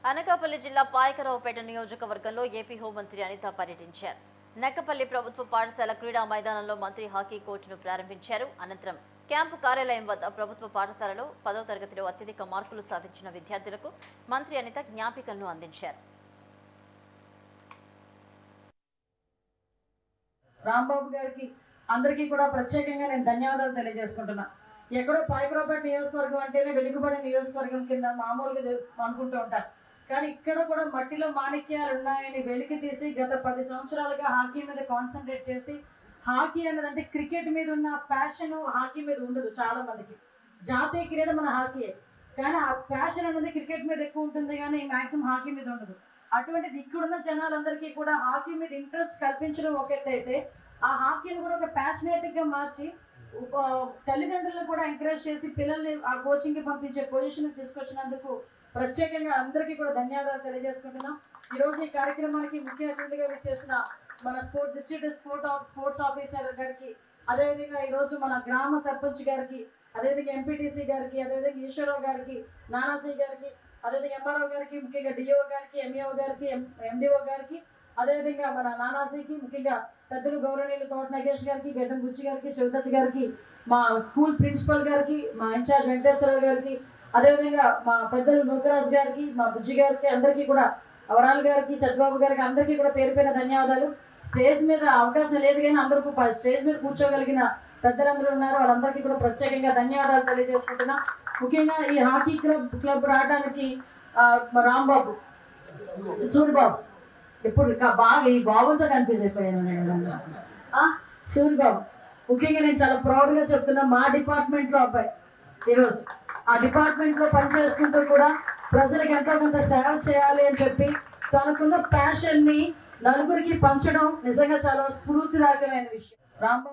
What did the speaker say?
అనకాపల్లి జిల్లా పాయకరావుపేట నియోజకవర్గంలో ఏపీ హోంమంత్రి అనిత పర్యటించారు. నక్కపల్లి ప్రభుత్వ పాఠశాల క్రీడా మైదానంలో మంత్రి హాకీ కోర్టును ప్రారంభించారు. అనంతరం క్యాంపు కార్యాలయం వద్ద ప్రభుత్వ పాఠశాలలో 10వ తరగతిలో అత్యధిక మార్కులు సాధించిన విద్యార్థులకు మంత్రి అనిత జ్ఞాపికలను అందించారు. రాంబాబు గారికి అందరికీ కూడా ప్రత్యేకంగా నేను ధన్యవాదాలు తెలియజేసుకుంటున్నా. ఎక్కడో పాయకరావుపేట నియోజకవర్గం అంటేనే వెనుకబడిన నియోజకవర్గం కింద మామూలుగా అనుకుంటూ ఉంటారు. కానీ ఇక్కడ కూడా మట్టిలో మాణిక్యాలు ఉన్నాయని వెలికి తీసి గత 10 సంవత్సరాలుగా హాకీ మీద కాన్సన్ట్రేట్ చేసి, హాకీ అన్నదంటే క్రికెట్ మీద ఉన్న ప్యాషన్ హాకీ మీద ఉండదు. చాలా మందికి జాతీయ క్రీడ మన హాకీయే, కానీ ఆ ప్యాషన్ అనేది క్రికెట్ మీద ఎక్కువ ఉంటుంది కానీ మ్యాక్సిమం హాకీ మీద ఉండదు. అటువంటిది ఇక్కడున్న జనాలందరికీ కూడా హాకీ మీద ఇంట్రెస్ట్ కల్పించడం ఒక ఎత్తు అయితే, ఆ హాకీని కూడా ఒక ప్యాషనేట్గా మార్చి తల్లిదండ్రులను కూడా ఎంకరేజ్ చేసి పిల్లల్ని ఆ కోచింగ్కి పంపించే పొజిషన్ తీసుకొచ్చినందుకు ప్రత్యేకంగా అందరికీ కూడా ధన్యవాదాలు తెలియజేసుకుంటున్నాం. ఈరోజు ఈ కార్యక్రమానికి ముఖ్య అతిథిగా విచ్చేసిన మన డిస్ట్రిక్ట్ స్పోర్ట్స్ ఆఫీసర్ గారికి, అదేవిధంగా ఈరోజు మన గ్రామ సర్పంచ్ గారికి, అదేవిధంగా ఎంపీటీసీ గారికి, అదేవిధంగా ఈశ్వరరావు గారికి, నానాసీ గారికి, అదేవిధంగా ఎంఆర్ఓ గారికి, ముఖ్యంగా డిఓ గారికి, ఎంఈఓ గారికి, ఎండిఓ గారికి, అదేవిధంగా మన నానాసీకి, ముఖ్యంగా పెద్దలు గౌరవనీయులు తోట నగేష్ గారికి, గడ్డం బుచ్చి గారికి, శివదత్తి గారికి, మా స్కూల్ ప్రిన్సిపల్ గారికి, మా ఇన్ఛార్జ్ వెంకటేశ్వరరావు గారికి, అదేవిధంగా మా పెద్దలు నూకరాజ్ గారికి, మా బుజ్జి గారికి, అందరికీ కూడా అవరాల్ గారికి, సత్యబాబు గారికి అందరికీ కూడా పేరు పైన ధన్యవాదాలు. స్టేజ్ మీద అవకాశం లేదు కానీ అందరికీ స్టేజ్ మీద కూర్చోగలిగిన పెద్దలందరూ ఉన్నారు. వాళ్ళందరికీ కూడా ప్రత్యేకంగా ధన్యవాదాలు తెలియజేసుకుంటున్నా. ముఖ్యంగా ఈ హాకీ క్లబ్ రావడానికి రాంబాబు, సూరిబాబు, ఇప్పుడు బాగా ఈ బాబులతో కన్ఫ్యూజ్ అయిపోయాను. సూరిబాబు ముఖ్యంగా నేను చాలా ప్రౌడ్గా చెప్తున్నా, మా డిపార్ట్మెంట్లో అబ్బాయి ఈరోజు ఆ డిపార్ట్మెంట్లో పనిచేసుకుంటూ కూడా ప్రజలకు ఎంతో కొంత సేవ చేయాలి అని చెప్పి తనకున్న ప్యాషన్ని నలుగురికి పంచడం నిజంగా చాలా స్ఫూర్తిదాయకమైన విషయం. రాంబాబు